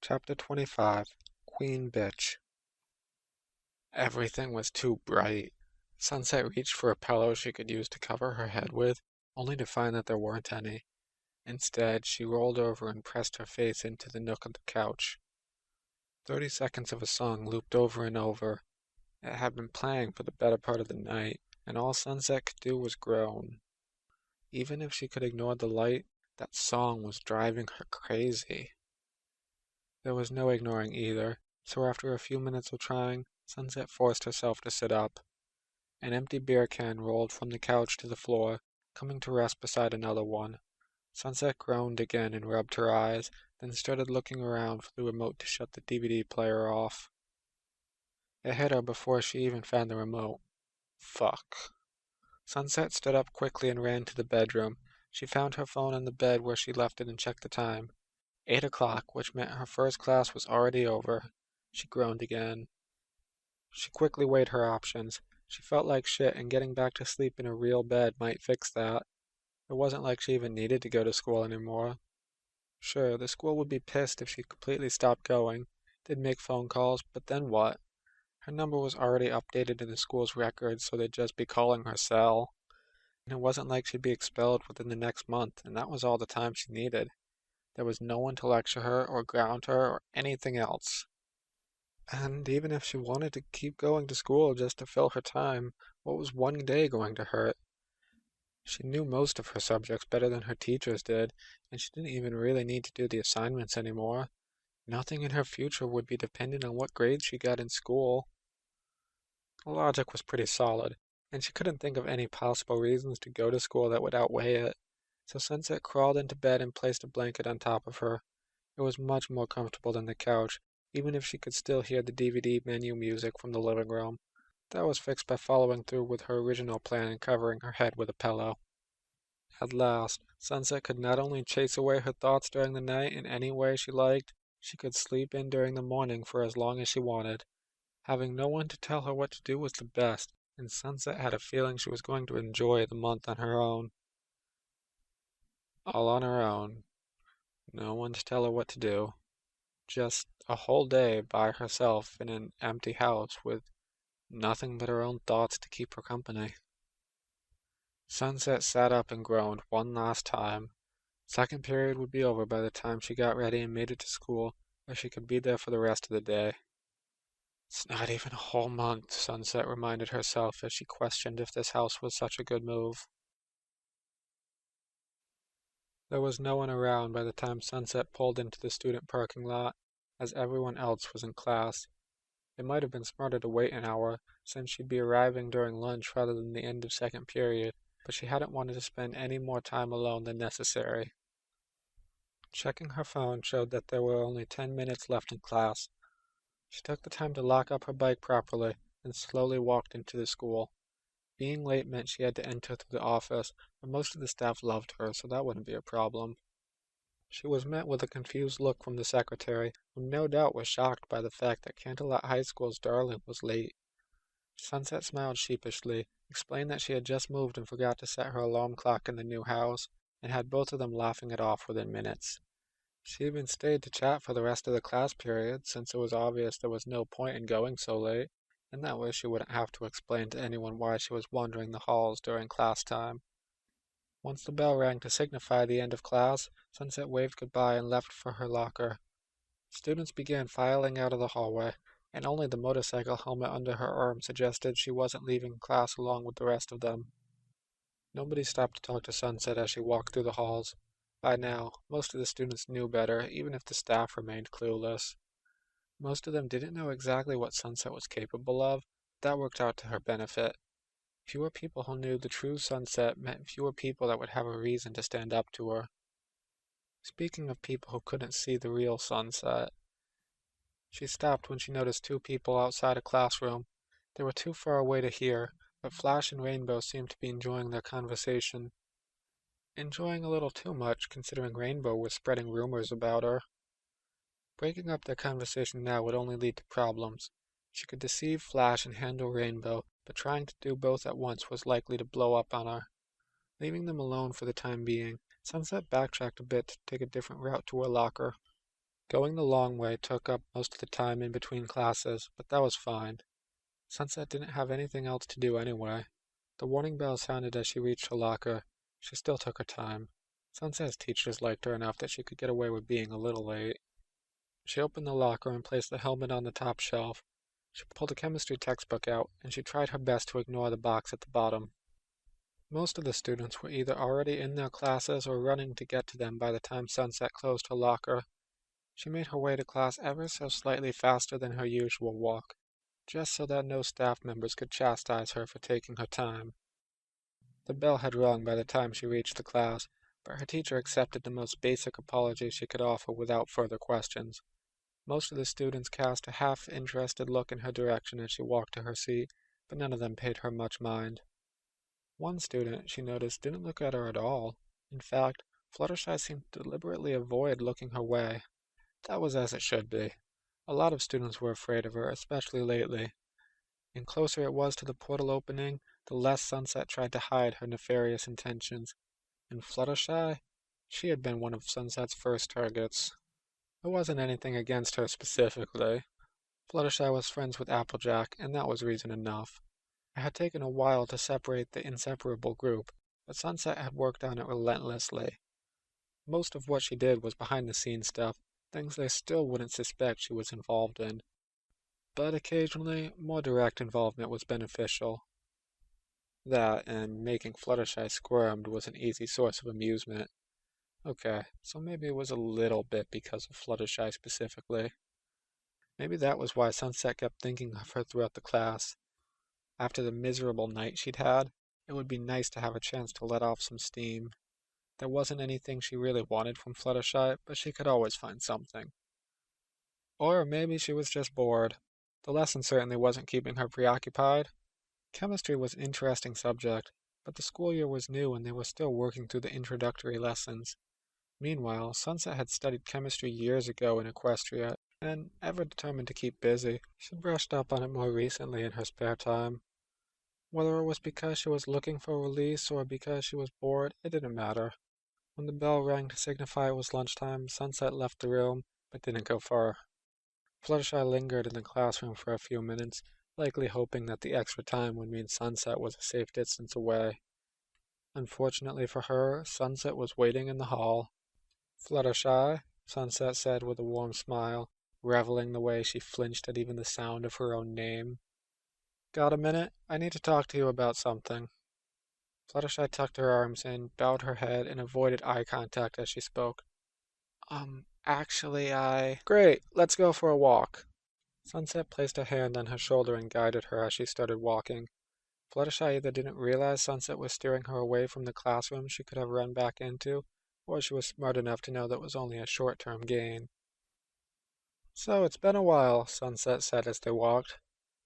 Chapter 25 Queen Bitch. Everything was too bright. Sunset reached for a pillow she could use to cover her head with, only to find that there weren't any. Instead, she rolled over and pressed her face into the nook of the couch. 30 seconds of a song looped over and over. It had been playing for the better part of the night, and all Sunset could do was groan. Even if she could ignore the light, that song was driving her crazy. There was no ignoring either, so after a few minutes of trying, Sunset forced herself to sit up. An empty beer can rolled from the couch to the floor, coming to rest beside another one. Sunset groaned again and rubbed her eyes, then started looking around for the remote to shut the DVD player off. It hit her before she even found the remote. Fuck. Sunset stood up quickly and ran to the bedroom. She found her phone on the bed where she left it and checked the time. 8 o'clock, which meant her first class was already over. She groaned again. She quickly weighed her options. She felt like shit, and getting back to sleep in a real bed might fix that. It wasn't like she even needed to go to school anymore. Sure, the school would be pissed if she completely stopped going, did make phone calls, but then what? Her number was already updated in the school's records, so they'd just be calling her cell. And it wasn't like she'd be expelled within the next month, and that was all the time she needed. There was no one to lecture her, or ground her, or anything else. And even if she wanted to keep going to school just to fill her time, what was one day going to hurt? She knew most of her subjects better than her teachers did, and she didn't even really need to do the assignments anymore. Nothing in her future would be dependent on what grades she got in school. The logic was pretty solid, and she couldn't think of any possible reasons to go to school that would outweigh it. So Sunset crawled into bed and placed a blanket on top of her. It was much more comfortable than the couch, even if she could still hear the DVD menu music from the living room. That was fixed by following through with her original plan and covering her head with a pillow. At last, Sunset could not only chase away her thoughts during the night in any way she liked, she could sleep in during the morning for as long as she wanted. Having no one to tell her what to do was the best, and Sunset had a feeling she was going to enjoy the month on her own. All on her own. No one to tell her what to do. Just a whole day by herself in an empty house with nothing but her own thoughts to keep her company. Sunset sat up and groaned one last time. Second period would be over by the time she got ready and made it to school, where she could be there for the rest of the day. It's not even a whole month, Sunset reminded herself as she questioned if this house was such a good move. There was no one around by the time Sunset pulled into the student parking lot, as everyone else was in class. It might have been smarter to wait an hour, since she'd be arriving during lunch rather than the end of second period, but she hadn't wanted to spend any more time alone than necessary. Checking her phone showed that there were only 10 minutes left in class. She took the time to lock up her bike properly and slowly walked into the school. Being late meant she had to enter through the office, but most of the staff loved her, so that wouldn't be a problem. She was met with a confused look from the secretary, who no doubt was shocked by the fact that Canterlot High School's darling was late. Sunset smiled sheepishly, explained that she had just moved and forgot to set her alarm clock in the new house, and had both of them laughing it off within minutes. She even stayed to chat for the rest of the class period, since it was obvious there was no point in going so late, and that way she wouldn't have to explain to anyone why she was wandering the halls during class time. Once the bell rang to signify the end of class, Sunset waved goodbye and left for her locker. Students began filing out of the hallway, and only the motorcycle helmet under her arm suggested she wasn't leaving class along with the rest of them. Nobody stopped to talk to Sunset as she walked through the halls. By now, most of the students knew better, even if the staff remained clueless. Most of them didn't know exactly what Sunset was capable of, but that worked out to her benefit. Fewer people who knew the true Sunset meant fewer people that would have a reason to stand up to her. Speaking of people who couldn't see the real Sunset, she stopped when she noticed two people outside a classroom. They were too far away to hear, but Flash and Rainbow seemed to be enjoying their conversation. Enjoying a little too much, considering Rainbow was spreading rumors about her. Breaking up their conversation now would only lead to problems. She could deceive Flash and handle Rainbow, but trying to do both at once was likely to blow up on her. Leaving them alone for the time being, Sunset backtracked a bit to take a different route to her locker. Going the long way took up most of the time in between classes, but that was fine. Sunset didn't have anything else to do anyway. The warning bell sounded as she reached her locker. She still took her time. Sunset's teachers liked her enough that she could get away with being a little late. She opened the locker and placed the helmet on the top shelf. She pulled a chemistry textbook out, and she tried her best to ignore the box at the bottom. Most of the students were either already in their classes or running to get to them by the time Sunset closed her locker. She made her way to class ever so slightly faster than her usual walk, just so that no staff members could chastise her for taking her time. The bell had rung by the time she reached the class, but her teacher accepted the most basic apology she could offer without further questions. Most of the students cast a half-interested look in her direction as she walked to her seat, but none of them paid her much mind. One student, she noticed, didn't look at her at all. In fact, Fluttershy seemed to deliberately avoid looking her way. That was as it should be. A lot of students were afraid of her, especially lately. And closer it was to the portal opening, the less Sunset tried to hide her nefarious intentions. And Fluttershy? She had been one of Sunset's first targets. There wasn't anything against her specifically. Fluttershy was friends with Applejack, and that was reason enough. It had taken a while to separate the inseparable group, but Sunset had worked on it relentlessly. Most of what she did was behind-the-scenes stuff, things they still wouldn't suspect she was involved in. But occasionally, more direct involvement was beneficial. That, and making Fluttershy squirmed, was an easy source of amusement. Okay, so maybe it was a little bit because of Fluttershy specifically. Maybe that was why Sunset kept thinking of her throughout the class. After the miserable night she'd had, it would be nice to have a chance to let off some steam. There wasn't anything she really wanted from Fluttershy, but she could always find something. Or maybe she was just bored. The lesson certainly wasn't keeping her preoccupied. Chemistry was an interesting subject, but the school year was new and they were still working through the introductory lessons. Meanwhile, Sunset had studied chemistry years ago in Equestria, and, ever determined to keep busy, she brushed up on it more recently in her spare time. Whether it was because she was looking for release or because she was bored, it didn't matter. When the bell rang to signify it was lunchtime, Sunset left the room, but didn't go far. Fluttershy lingered in the classroom for a few minutes, likely hoping that the extra time would mean Sunset was a safe distance away. Unfortunately for her, Sunset was waiting in the hall. "Fluttershy," Sunset said with a warm smile, reveling the way she flinched at even the sound of her own name. "Got a minute? I need to talk to you about something." Fluttershy tucked her arms in, bowed her head, and avoided eye contact as she spoke. Actually, Great, let's go for a walk." Sunset placed a hand on her shoulder and guided her as she started walking. Fluttershy either didn't realize Sunset was steering her away from the classroom she could have run back into, or she was smart enough to know that was only a short-term gain. "So it's been a while," Sunset said as they walked.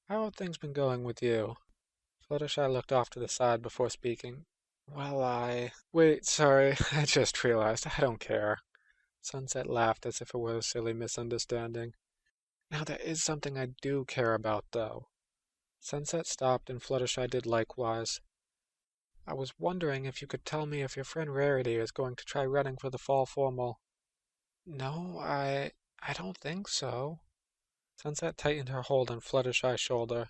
"How have things been going with you?" Fluttershy looked off to the side before speaking. Wait, sorry, I just realized, I don't care." Sunset laughed as if it were a silly misunderstanding. "Now there is something I do care about, though." Sunset stopped and Fluttershy did likewise. "I was wondering if you could tell me if your friend Rarity is going to try running for the fall formal." "No, I don't think so." Sunset tightened her hold on Fluttershy's shoulder.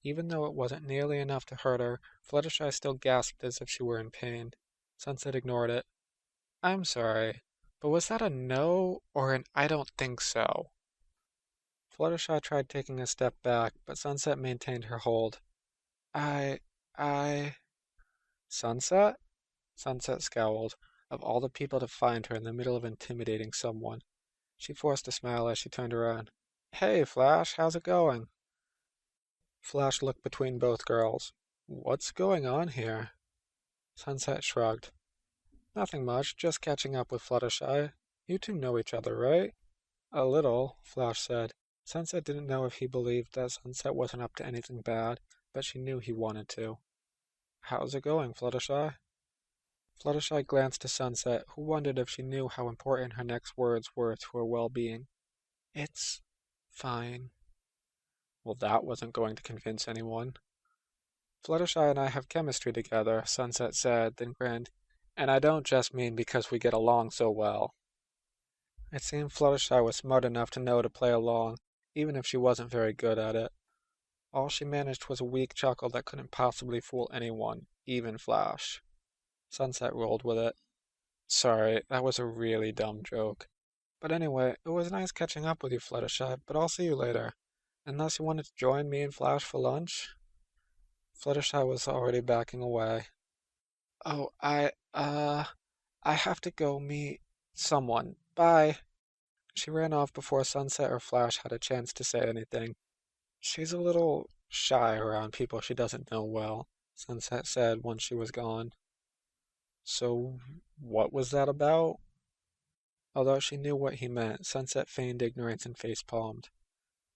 Even though it wasn't nearly enough to hurt her, Fluttershy still gasped as if she were in pain. Sunset ignored it. "I'm sorry, but was that a no or an I don't think so?" Fluttershy tried taking a step back, but Sunset maintained her hold. I, I... Sunset? Sunset scowled. Of all the people to find her in the middle of intimidating someone. She forced a smile as she turned around. "Hey, Flash, how's it going?" Flash looked between both girls. "What's going on here?" Sunset shrugged. "Nothing much, just catching up with Fluttershy. You two know each other, right?" "A little," Flash said. Sunset didn't know if he believed that Sunset wasn't up to anything bad, but she knew he wanted to. "How's it going, Fluttershy?" Fluttershy glanced to Sunset, who wondered if she knew how important her next words were to her well-being. "It's fine." Well, that wasn't going to convince anyone. "Fluttershy and I have chemistry together," Sunset said, then grinned. "And I don't just mean because we get along so well." It seemed Fluttershy was smart enough to know to play along, even if she wasn't very good at it. All she managed was a weak chuckle that couldn't possibly fool anyone, even Flash. Sunset rolled with it. Sorry, that was a really dumb joke. But anyway, it was nice catching up with you, Fluttershy, but I'll see you later. Unless you wanted to join me and Flash for lunch? Fluttershy was already backing away. Oh, I have to go meet someone. Bye. She ran off before Sunset or Flash had a chance to say anything. She's a little shy around people she doesn't know well, Sunset said once she was gone. So, what was that about? Although she knew what he meant, Sunset feigned ignorance and facepalmed.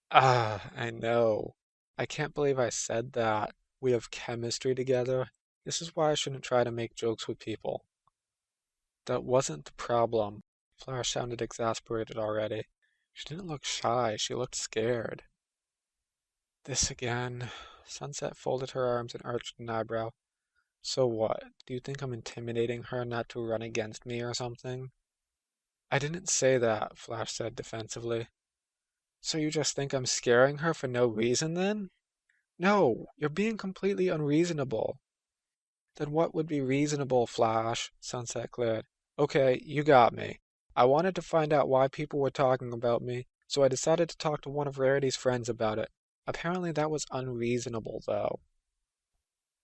Ah, I know. I can't believe I said that. We have chemistry together. This is why I shouldn't try to make jokes with people. That wasn't the problem. Flash sounded exasperated already. She didn't look shy, she looked scared. This again. Sunset folded her arms and arched an eyebrow. So what? Do you think I'm intimidating her not to run against me or something? I didn't say that, Flash said defensively. So you just think I'm scaring her for no reason then? No, you're being completely unreasonable. Then what would be reasonable, Flash? Sunset glared. Okay, you got me. I wanted to find out why people were talking about me, so I decided to talk to one of Rarity's friends about it. Apparently that was unreasonable, though.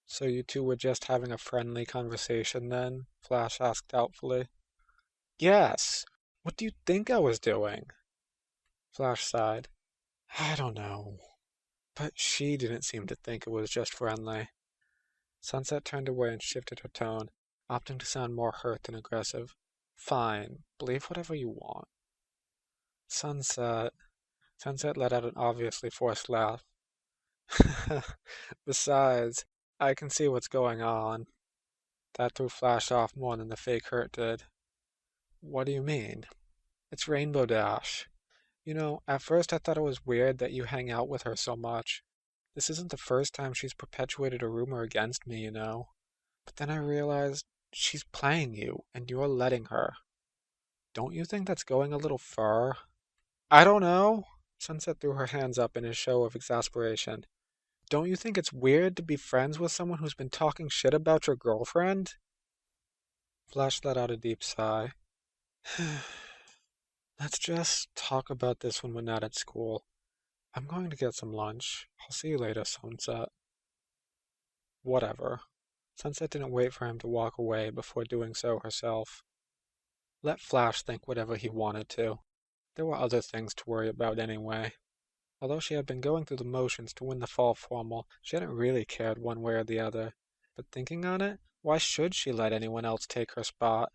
So you two were just having a friendly conversation then? Flash asked doubtfully. Yes. What do you think I was doing? Flash sighed. I don't know. But she didn't seem to think it was just friendly. Sunset turned away and shifted her tone, opting to sound more hurt than aggressive. Fine, believe whatever you want. Sunset. Sunset let out an obviously forced laugh. Besides, I can see what's going on. That threw Flash off more than the fake hurt did. What do you mean? It's Rainbow Dash. You know, at first I thought it was weird that you hang out with her so much. This isn't the first time she's perpetuated a rumor against me, you know. But then I realized she's playing you, and you're letting her. Don't you think that's going a little far? I don't know. Sunset threw her hands up in a show of exasperation. Don't you think it's weird to be friends with someone who's been talking shit about your girlfriend? Flash let out a deep sigh. Let's just talk about this when we're not at school. I'm going to get some lunch. I'll see you later, Sunset. Whatever. Sunset didn't wait for him to walk away before doing so herself. Let Flash think whatever he wanted to. There were other things to worry about anyway. Although she had been going through the motions to win the fall formal, she hadn't really cared one way or the other. But thinking on it, why should she let anyone else take her spot?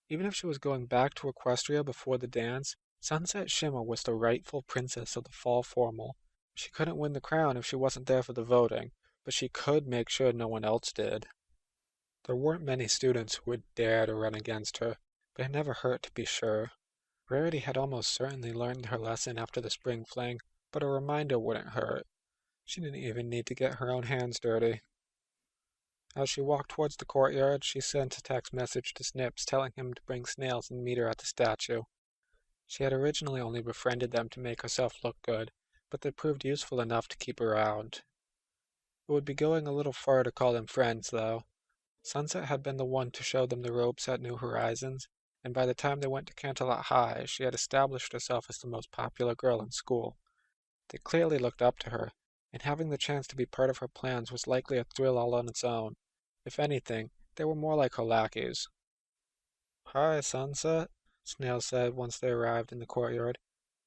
Even if she was going back to Equestria before the dance, Sunset Shimmer was the rightful princess of the fall formal. She couldn't win the crown if she wasn't there for the voting, but she could make sure no one else did. There weren't many students who would dare to run against her, but it never hurt to be sure. Rarity had almost certainly learned her lesson after the spring fling, but a reminder wouldn't hurt. She didn't even need to get her own hands dirty. As she walked towards the courtyard, she sent a text message to Snips telling him to bring snails and meet her at the statue. She had originally only befriended them to make herself look good, but they proved useful enough to keep around. It would be going a little far to call them friends, though. Sunset had been the one to show them the ropes at New Horizons, and by the time they went to Canterlot High, she had established herself as the most popular girl in school. They clearly looked up to her, and having the chance to be part of her plans was likely a thrill all on its own. If anything, they were more like her lackeys. Hi, Sunset, Snail said once they arrived in the courtyard.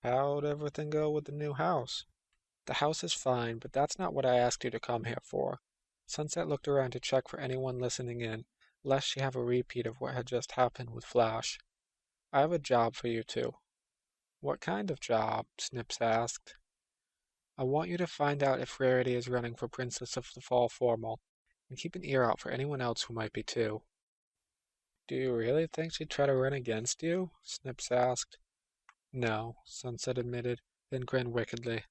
How'd everything go with the new house? The house is fine, but that's not what I asked you to come here for. Sunset looked around to check for anyone listening in, lest she have a repeat of what had just happened with Flash. I have a job for you two. What kind of job? Snips asked. I want you to find out if Rarity is running for Princess of the Fall Formal, and keep an ear out for anyone else who might be too. Do you really think she'd try to run against you? Snips asked. No, Sunset admitted, then grinned wickedly.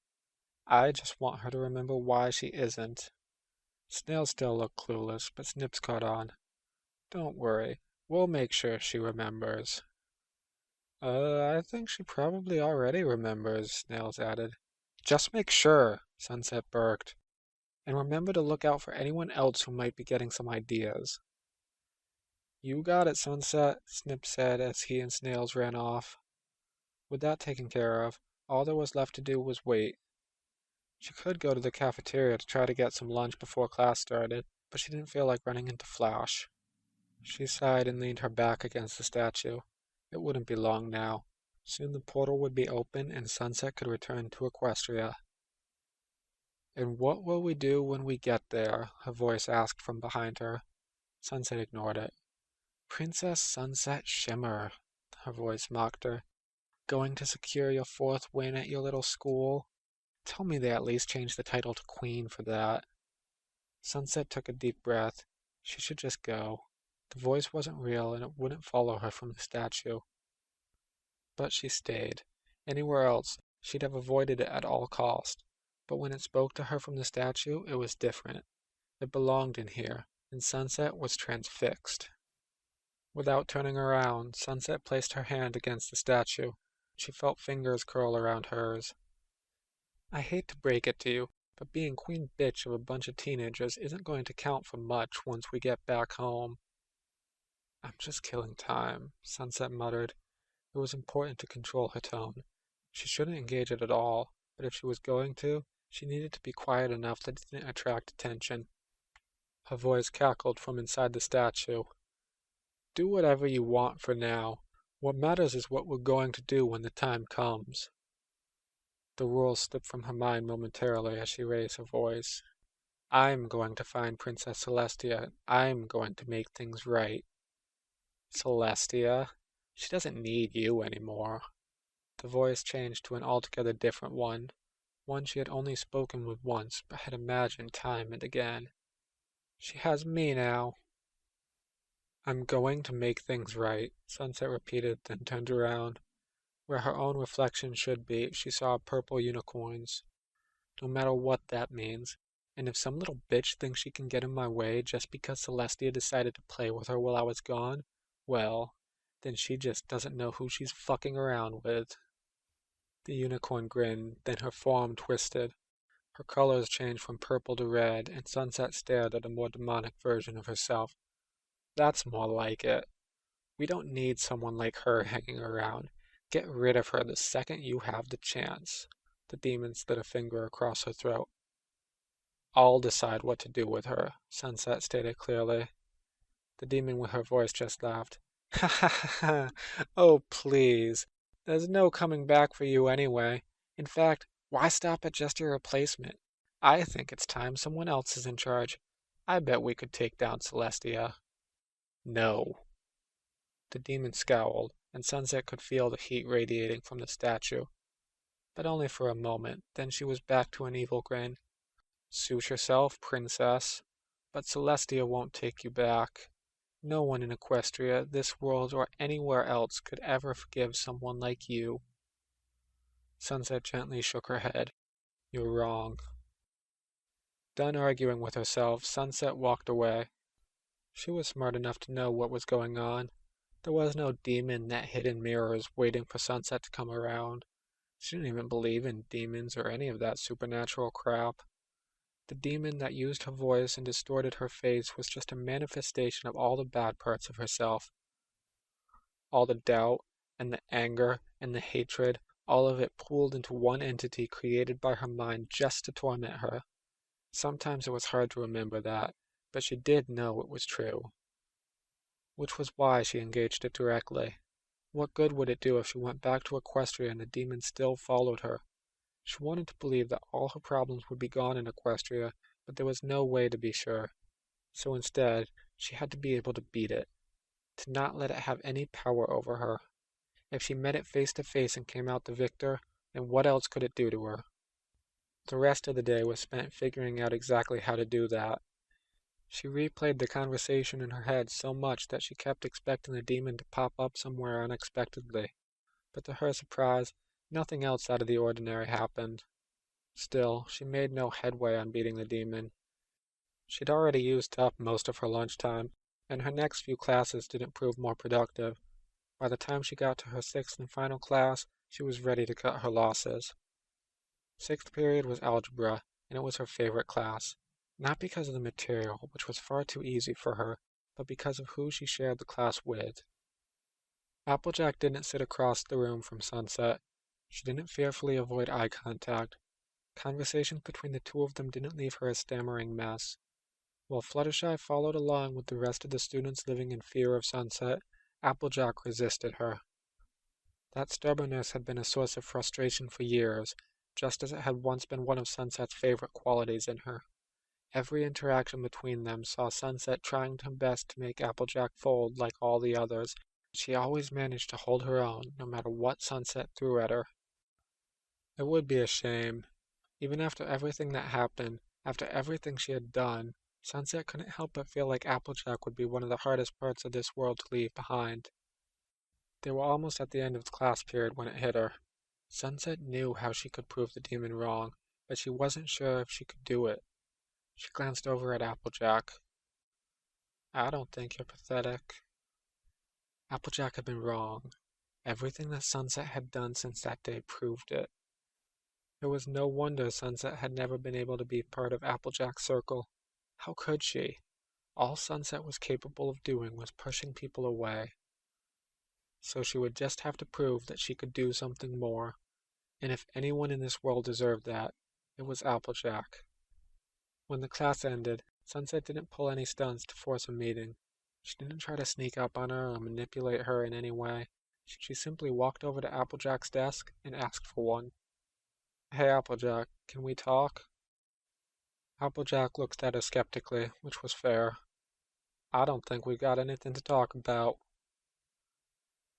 I just want her to remember why she isn't. Snail still looked clueless, but Snips caught on. Don't worry, we'll make sure she remembers. I think she probably already remembers, Snails added. Just make sure, Sunset barked. And remember to look out for anyone else who might be getting some ideas. You got it, Sunset, Snip said as he and Snails ran off. With that taken care of, all there was left to do was wait. She could go to the cafeteria to try to get some lunch before class started, but she didn't feel like running into Flash. She sighed and leaned her back against the statue. It wouldn't be long now. Soon the portal would be open and Sunset could return to Equestria. And what will we do when we get there? Her voice asked from behind her. Sunset ignored it. Princess Sunset Shimmer, her voice mocked her. Going to secure your fourth win at your little school? Tell me they at least changed the title to Queen for that. Sunset took a deep breath. She should just go. The voice wasn't real and it wouldn't follow her from the statue. But she stayed. Anywhere else, she'd have avoided it at all cost. But when it spoke to her from the statue, it was different. It belonged in here, and Sunset was transfixed. Without turning around, Sunset placed her hand against the statue. She felt fingers curl around hers. I hate to break it to you, but being queen bitch of a bunch of teenagers isn't going to count for much once we get back home. I'm just killing time, Sunset muttered. It was important to control her tone. She shouldn't engage it at all, but if she was going to, she needed to be quiet enough that it didn't attract attention. Her voice cackled from inside the statue. Do whatever you want for now. What matters is what we're going to do when the time comes. The rules slipped from her mind momentarily as she raised her voice. I'm going to find Princess Celestia. I'm going to make things right. Celestia? She doesn't need you anymore. The voice changed to an altogether different one she had only spoken with once but had imagined time and again. She has me now. I'm going to make things right, Sunset repeated, then turned around. Where her own reflection should be, she saw purple unicorns. No matter what that means. And if some little bitch thinks she can get in my way just because Celestia decided to play with her while I was gone, well, then she just doesn't know who she's fucking around with. The unicorn grinned, then her form twisted. Her colors changed from purple to red, and Sunset stared at a more demonic version of herself. That's more like it. We don't need someone like her hanging around. Get rid of her the second you have the chance. The demon slid a finger across her throat. I'll decide what to do with her, Sunset stated clearly. The demon with her voice just laughed. Ha ha ha ha! Oh, please. There's no coming back for you anyway. In fact, why stop at just your replacement? I think it's time someone else is in charge. I bet we could take down Celestia. No. The demon scowled, and Sunset could feel the heat radiating from the statue. But only for a moment, then she was back to an evil grin. Suit yourself, princess. But Celestia won't take you back. No one in Equestria, this world, or anywhere else could ever forgive someone like you. Sunset gently shook her head. You're wrong. Done arguing with herself, Sunset walked away. She was smart enough to know what was going on. There was no demon that hid in mirrors waiting for Sunset to come around. She didn't even believe in demons or any of that supernatural crap. The demon that used her voice and distorted her face was just a manifestation of all the bad parts of herself. All the doubt, and the anger, and the hatred, all of it pooled into one entity created by her mind just to torment her. Sometimes it was hard to remember that, but she did know it was true. Which was why she engaged it directly. What good would it do if she went back to Equestria and the demon still followed her? She wanted to believe that all her problems would be gone in Equestria, but there was no way to be sure. So instead, she had to be able to beat it, to not let it have any power over her. If she met it face to face and came out the victor, then what else could it do to her? The rest of the day was spent figuring out exactly how to do that. She replayed the conversation in her head so much that she kept expecting the demon to pop up somewhere unexpectedly. But to her surprise, nothing else out of the ordinary happened. Still, she made no headway on beating the demon. She'd already used up most of her lunchtime, and her next few classes didn't prove more productive. By the time she got to her sixth and final class, she was ready to cut her losses. Sixth period was algebra, and it was her favorite class. Not because of the material, which was far too easy for her, but because of who she shared the class with. Applejack didn't sit across the room from Sunset. She didn't fearfully avoid eye contact. Conversations between the two of them didn't leave her a stammering mess. While Fluttershy followed along with the rest of the students living in fear of Sunset, Applejack resisted her. That stubbornness had been a source of frustration for years, just as it had once been one of Sunset's favorite qualities in her. Every interaction between them saw Sunset trying her best to make Applejack fold like all the others. She always managed to hold her own, no matter what Sunset threw at her. It would be a shame. Even after everything that happened, after everything she had done, Sunset couldn't help but feel like Applejack would be one of the hardest parts of this world to leave behind. They were almost at the end of the class period when it hit her. Sunset knew how she could prove the demon wrong, but she wasn't sure if she could do it. She glanced over at Applejack. I don't think you're pathetic. Applejack had been wrong. Everything that Sunset had done since that day proved it. It was no wonder Sunset had never been able to be part of Applejack's circle. How could she? All Sunset was capable of doing was pushing people away. So she would just have to prove that she could do something more. And if anyone in this world deserved that, it was Applejack. When the class ended, Sunset didn't pull any stunts to force a meeting. She didn't try to sneak up on her or manipulate her in any way. She simply walked over to Applejack's desk and asked for one. Hey Applejack, can we talk? Applejack looked at her skeptically, which was fair. I don't think we've got anything to talk about.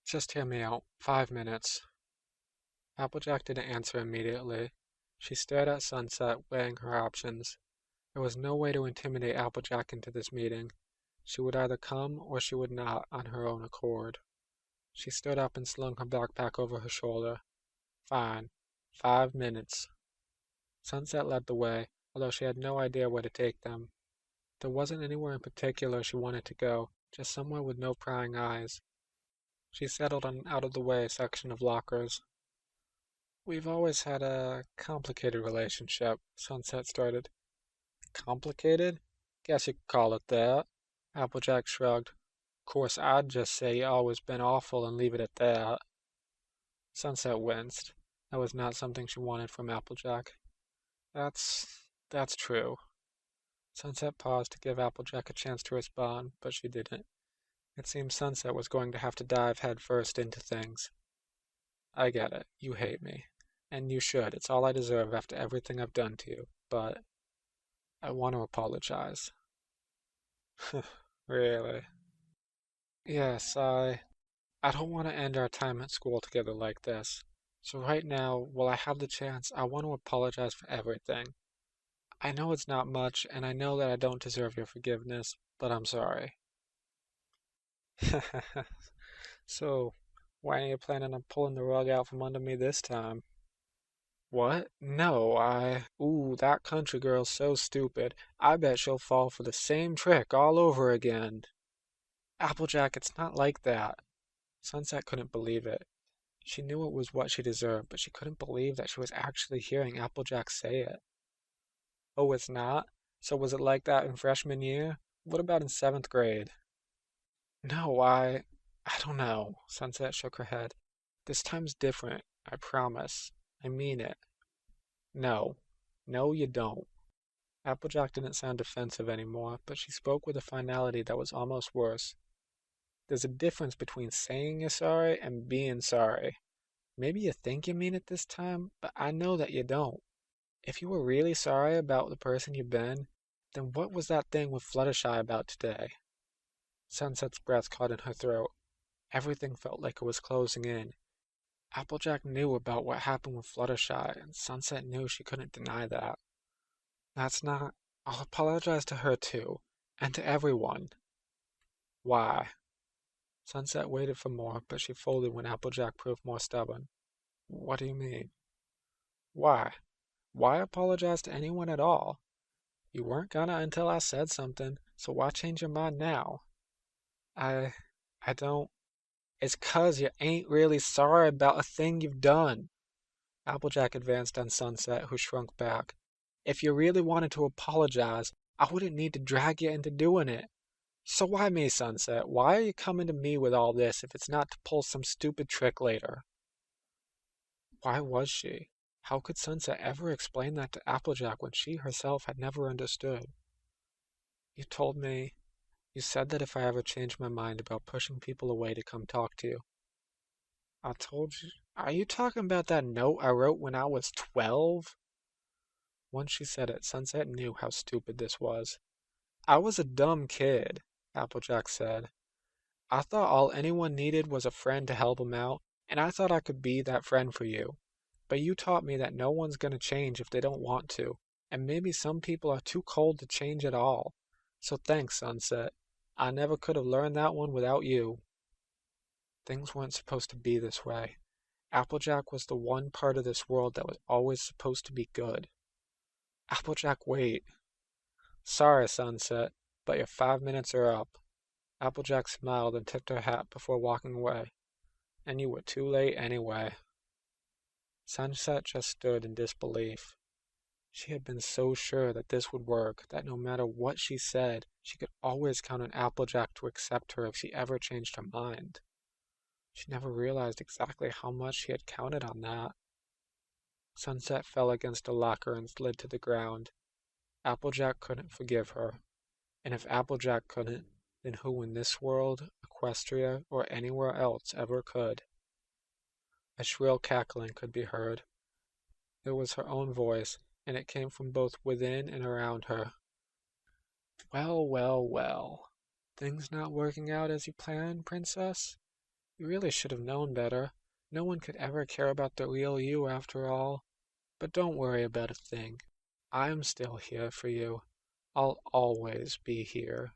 Just hear me out. 5 minutes. Applejack didn't answer immediately. She stared at Sunset, weighing her options. There was no way to intimidate Applejack into this meeting. She would either come or she would not on her own accord. She stood up and slung her backpack over her shoulder. Fine. 5 minutes. Sunset led the way, although she had no idea where to take them. There wasn't anywhere in particular she wanted to go, just somewhere with no prying eyes. She settled on an out-of-the-way section of lockers. We've always had a complicated relationship, Sunset started. Complicated? Guess you could call it that. Applejack shrugged. Of course, I'd just say you always been awful and leave it at that. Sunset winced. That was not something she wanted from Applejack. That's true. Sunset paused to give Applejack a chance to respond, but she didn't. It seemed Sunset was going to have to dive headfirst into things. I get it. You hate me. And you should. It's all I deserve after everything I've done to you. But I want to apologize. Really? Yes, I don't want to end our time at school together like this. So right now, while I have the chance, I want to apologize for everything. I know it's not much, and I know that I don't deserve your forgiveness, but I'm sorry. So, why are you planning on pulling the rug out from under me this time? What? No, Ooh, that country girl's so stupid. I bet she'll fall for the same trick all over again. Applejack, it's not like that. Sunset couldn't believe it. She knew it was what she deserved, but she couldn't believe that she was actually hearing Applejack say it. Oh, it's not? So was it like that in freshman year? What about in 7th grade? No, I don't know. Sunset shook her head. This time's different, I promise. I mean it. No. No, you don't. Applejack didn't sound defensive anymore, but she spoke with a finality that was almost worse. There's a difference between saying you're sorry and being sorry. Maybe you think you mean it this time, but I know that you don't. If you were really sorry about the person you've been, then what was that thing with Fluttershy about today? Sunset's breath caught in her throat. Everything felt like it was closing in. Applejack knew about what happened with Fluttershy, and Sunset knew she couldn't deny that. That's not... I'll apologize to her too, and to everyone. Why? Sunset waited for more, but she folded when Applejack proved more stubborn. What do you mean? Why? Why apologize to anyone at all? You weren't gonna until I said something, so why change your mind now? I don't... It's 'cause you ain't really sorry about a thing you've done. Applejack advanced on Sunset, who shrunk back. If you really wanted to apologize, I wouldn't need to drag you into doing it. So why me, Sunset? Why are you coming to me with all this if it's not to pull some stupid trick later? Why was she? How could Sunset ever explain that to Applejack when she herself had never understood? You told me, you said that if I ever changed my mind about pushing people away to come talk to you. I told you. Are you talking about that note I wrote when I was 12? Once she said it, Sunset knew how stupid this was. I was a dumb kid, Applejack said. I thought all anyone needed was a friend to help him out, and I thought I could be that friend for you. But you taught me that no one's going to change if they don't want to, and maybe some people are too cold to change at all. So thanks, Sunset. I never could have learned that one without you. Things weren't supposed to be this way. Applejack was the one part of this world that was always supposed to be good. Applejack, wait. Sorry, Sunset, but your 5 minutes are up. Applejack smiled and tipped her hat before walking away. And you were too late anyway. Sunset just stood in disbelief. She had been so sure that this would work, that no matter what she said, she could always count on Applejack to accept her if she ever changed her mind. She never realized exactly how much she had counted on that. Sunset fell against a locker and slid to the ground. Applejack couldn't forgive her. And if Applejack couldn't, then who in this world, Equestria, or anywhere else ever could? A shrill cackling could be heard. It was her own voice, and it came from both within and around her. Well, well, well. Things not working out as you planned, Princess? You really should have known better. No one could ever care about the real you after all. But don't worry about a thing. I'm still here for you. I'll always be here.